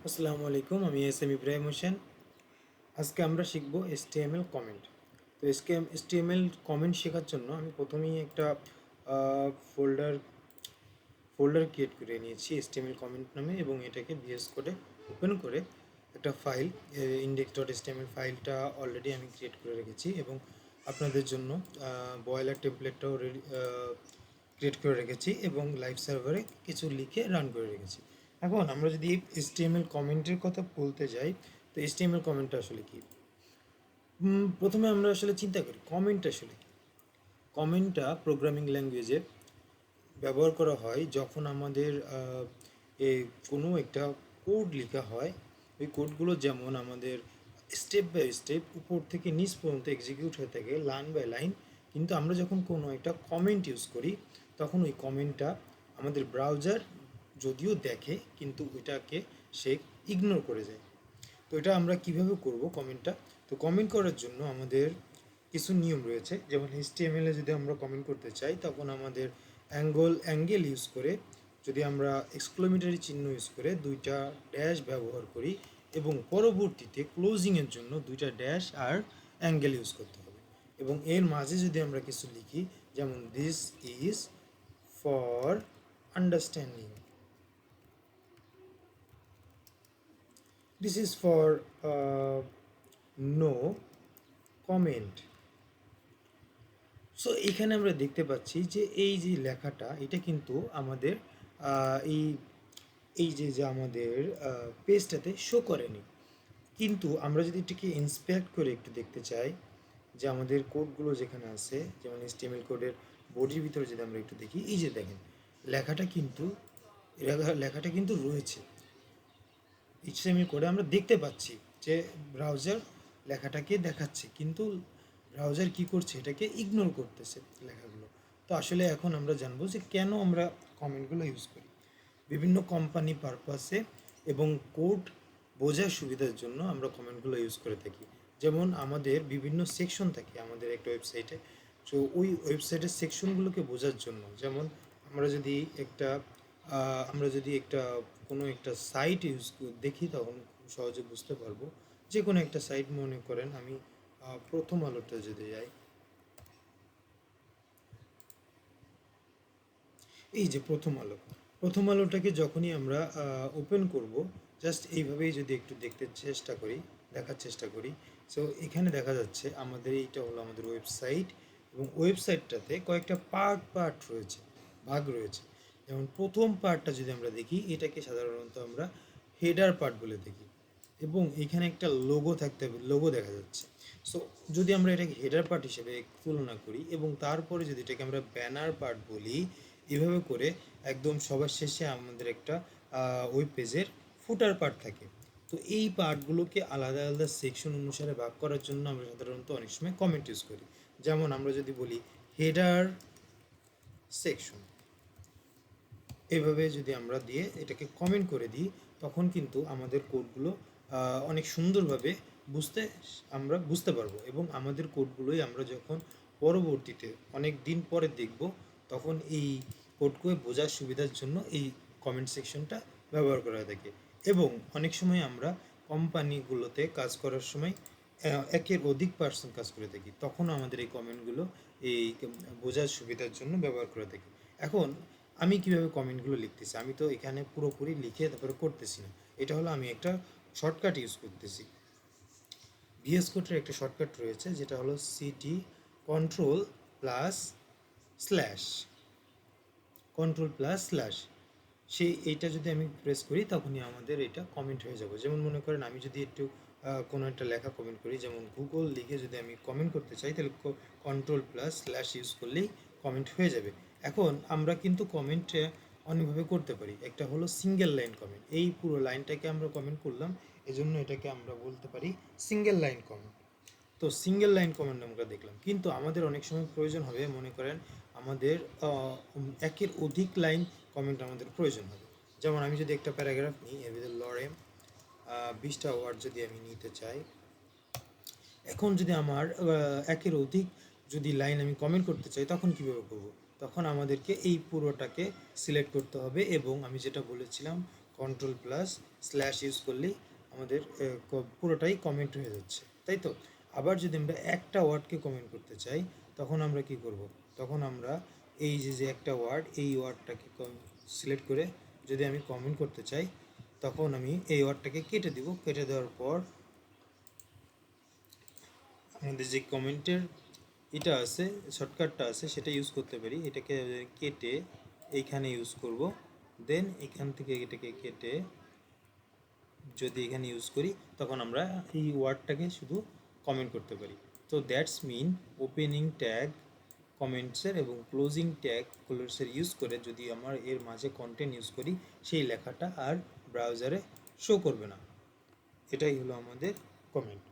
আসসালামু আলাইকুম, আমি এস এম ইব্রাহিম হোসেন। আজকে আমরা শিখব HTML কমেন্ট। তো HTML কমেন্ট শেখার জন্য আমি প্রথমেই একটা ফোল্ডার ফোল্ডার ক্রিয়েট করে নিয়েছি HTML কমেন্ট নামে, এবং এটাকে ভিএস কোডে ওপেন করে একটা ফাইল index.html ফাইলটা অলরেডি আমি ক্রিয়েট করে রেখেছি, এবং আপনাদের জন্য বয়লার টেমপ্লেটটাও রেডি ক্রিয়েট করে রেখেছি, এবং লাইভ সার্ভারে কিছু লিখে রান করে রেখেছি। এখন আমরা যদি HTML কমেন্টের কথা বলতে যাই, তো HTML কমেন্টটা আসলে কি? প্রথমে আমরা আসলে চিন্তা করি কমেন্ট আসলে কি। কমেন্টটা প্রোগ্রামিং ল্যাঙ্গুয়েজে ব্যবহার করা হয় যখন আমাদের এ কোনো একটা কোড লেখা হয়। ওই কোডগুলো যেমন আমাদের স্টেপ বাই স্টেপ উপর থেকে নিচ পর্যন্ত এক্সিকিউট হয়ে থাকে লাইন বাই লাইন, কিন্তু আমরা যখন কোনো একটা কমেন্ট ইউজ করি তখন ওই কমেন্টটা আমাদের ব্রাউজার যদিও দেখে কিন্তু ওইটাকে সে ইগনোর করে যায়। তো এটা আমরা কিভাবে করব কমেন্টটা? তো কমেন্ট করার জন্য আমাদের কিছু নিয়ম রয়েছে। যেমন HTML এ যদি আমরা কমেন্ট করতে চাই তখন আমাদের অ্যাঙ্গেল ইউজ করে, যদি আমরা এক্সক্লেমেটরি চিহ্ন ইউজ করে দুইটা ড্যাশ ব্যবহার করি, এবং পরবর্তীতে ক্লোজিংয়ের জন্য দুইটা ড্যাশ আর অ্যাঙ্গেল ইউজ করতে হবে, এবং এর মাঝে যদি আমরা কিছু লিখি, যেমন this is for understanding, this is for no comment. So এখানে আমরা দেখতে পাচ্ছি যে এই যে লেখাটা এটা কিন্তু আমাদের এই এই যে আমাদের পেজটাতে শো করেনি, কিন্তু আমরা যদি এটাকে ইন্সপেক্ট করে একটু দেখতে চাই যে আমাদের কোডগুলো যেখানে আছে, যেমন HTML কোডের বডির ভিতরে যদি আমরা একটু দেখি, এই যে দেখেন লেখাটা কিন্তু লেখাটা কিন্তু রয়েছে HTML কোডে। আমরা দেখতে পাচ্ছি যে ব্রাউজার লেখাটাকে দেখাচ্ছে, কিন্তু ব্রাউজার কি করছে, এটাকে ইগনোর করতেছে লেখাগুলো। তো আসলে এখন আমরা জানবো যে কেন আমরা কমেন্টগুলো ইউজ করি। বিভিন্ন কোম্পানি পারপাসে এবং কোড বোঝার সুবিধার জন্য আমরা কমেন্টগুলো ইউজ করে থাকি। যেমন আমাদের বিভিন্ন সেকশন থাকে আমাদের একটা ওয়েবসাইটে, তো ওই ওয়েবসাইটের সেকশনগুলোকে বোঝার জন্য, যেমন আমরা যদি একটা কোনো একটা সাইট দেখি তখন খুব সহজে বুঝতে পারবো। যে কোনো একটা সাইট, মনে করেন আমি প্রথম আলোতে যদি যাই, এই যে প্রথম আলোটাকে যখনই আমরা ওপেন করব, জাস্ট এইভাবেই যদি একটু দেখার চেষ্টা করি, সো এখানে দেখা যাচ্ছে আমাদের এইটা হলো আমাদের ওয়েবসাইট, এবং ওয়েবসাইটটাতে কয়েকটা পার্ট রয়েছে, ভাগ রয়েছে। যেমন প্রথম পার্টটা যদি আমরা দেখি, এটাকে সাধারণত আমরা হেডার পার্ট বলে দেখি, এবং এখানে একটা লোগো দেখা যাচ্ছে। সো যদি আমরা এটাকে হেডার পার্ট হিসেবে তুলনা করি, এবং তারপরে যদি এটাকে আমরা ব্যানার পার্ট বলি, এভাবে করে একদম সবার শেষে আমাদের একটা ওয়েব পেজের ফুটার পার্ট থাকে। তো এই পার্টগুলোকে আলাদা আলাদা সেকশন অনুসারে ভাগ করার জন্য আমরা সাধারণত অনেক সময় কমেন্ট ইউজ করি। যেমন আমরা যদি বলি হেডার সেকশন, এভাবে যদি আমরা দিয়ে এটাকে কমেন্ট করে দিই, তখন কিন্তু আমাদের কোডগুলো অনেক সুন্দরভাবে বুঝতে আমরা বুঝতে পারবো, এবং আমাদের কোডগুলোই আমরা যখন পরবর্তীতে অনেক দিন পরে দেখব, তখন এই কোডকে বোঝার সুবিধার জন্য এই কমেন্ট সেকশনটা ব্যবহার করা হয়ে থাকে। এবং অনেক সময় আমরা কোম্পানিগুলোতে কাজ করার সময় একের অধিক পার্সন কাজ করে থাকি, তখন আমাদের এই কমেন্টগুলো এই বোঝার সুবিধার জন্য ব্যবহার করে থাকি। এখন আমি কিভাবে কমেন্টগুলো লিখতেছি, আমি তো এখানে পুরোপুরি লিখে তারপরে করতেছি না। এটা হলো আমি একটা শর্টকাট ইউজ করতেছি। ভিএস কোডের একটা শর্টকাট রয়েছে, যেটা হলো city control plus slash, control plus slash. এইটা যদি আমি প্রেস করি তখনই আমাদের এটা কমেন্ট হয়ে যাবে। যেমন মনে করেন আমি যদি একটু কোনো একটা লেখা কমেন্ট করি, যেমন গুগল লিখে যদি আমি কমেন্ট করতে চাই, তাহলে কন্ট্রোল প্লাস স্ল্যাশ ইউজ করলেই কমেন্ট হয়ে যাবে। এখন আমরা কিন্তু কমেন্ট অনেকভাবে করতে পারি। একটা হলো সিঙ্গেল লাইন কমেন্ট, এই পুরো লাইনটাকে আমরা কমেন্ট করলাম, এজন্য এটাকে আমরা বলতে পারি সিঙ্গেল লাইন কমেন্ট। তো সিঙ্গেল লাইন কমেন্ট আমরা দেখলাম, কিন্তু আমাদের অনেক সময় প্রয়োজন হবে, মনে করেন আমাদের একের অধিক লাইন কমেন্ট আমাদের প্রয়োজন হবে। যেমন আমি যদি একটা প্যারাগ্রাফ নিই, এর ভিতরে লরেম 20টা ওয়ার্ড যদি আমি নিতে চাই, এখন যদি আমার একের অধিক যদি লাইন আমি কমেন্ট করতে চাই, তখন কীভাবে করব? তখন আমাদেরকে এই পুরোটাকে সিলেক্ট করতে হবে, এবং আমি যেটা বলেছিলাম কন্ট্রোল প্লাস স্ল্যাশ ইউজ করলেই আমাদের পুরোটাই কমেন্ট হয়ে যাচ্ছে, তাই তো? আবার যদি আমরা একটা ওয়ার্ডকে কমেন্ট করতে চাই তখন আমরা কি করব? তখন আমরা এই যে একটা ওয়ার্ড, এই ওয়ার্ডটাকে সিলেক্ট করে যদি আমি কমেন্ট করতে চাই তখন আমি এই ওয়ার্ডটাকে কেটে দিব। কেটে দেওয়ার পর আমাদের যে কমেন্টের এটা আছে, শর্টকাটটা আছে, সেটা ইউজ করতে পারি। এটাকে কেটে এইখানে ইউজ করব, দেন এখান থেকে এটাকে কেটে যদি এখানে ইউজ করি তখন আমরা এই ওয়ার্ডটাকে শুধু কমেন্ট করতে পারি। তো দ্যাটস মিন ওপেনিং ট্যাগ কমেন্টসের এবং ক্লোজিং ট্যাগ ক্লোজের ইউজ করে যদি আমার এর মাঝে কন্টেন্ট ইউজ করি সেই লেখাটা আর ব্রাউজারে শো করবে না। এটাই হলো আমাদের কমেন্ট।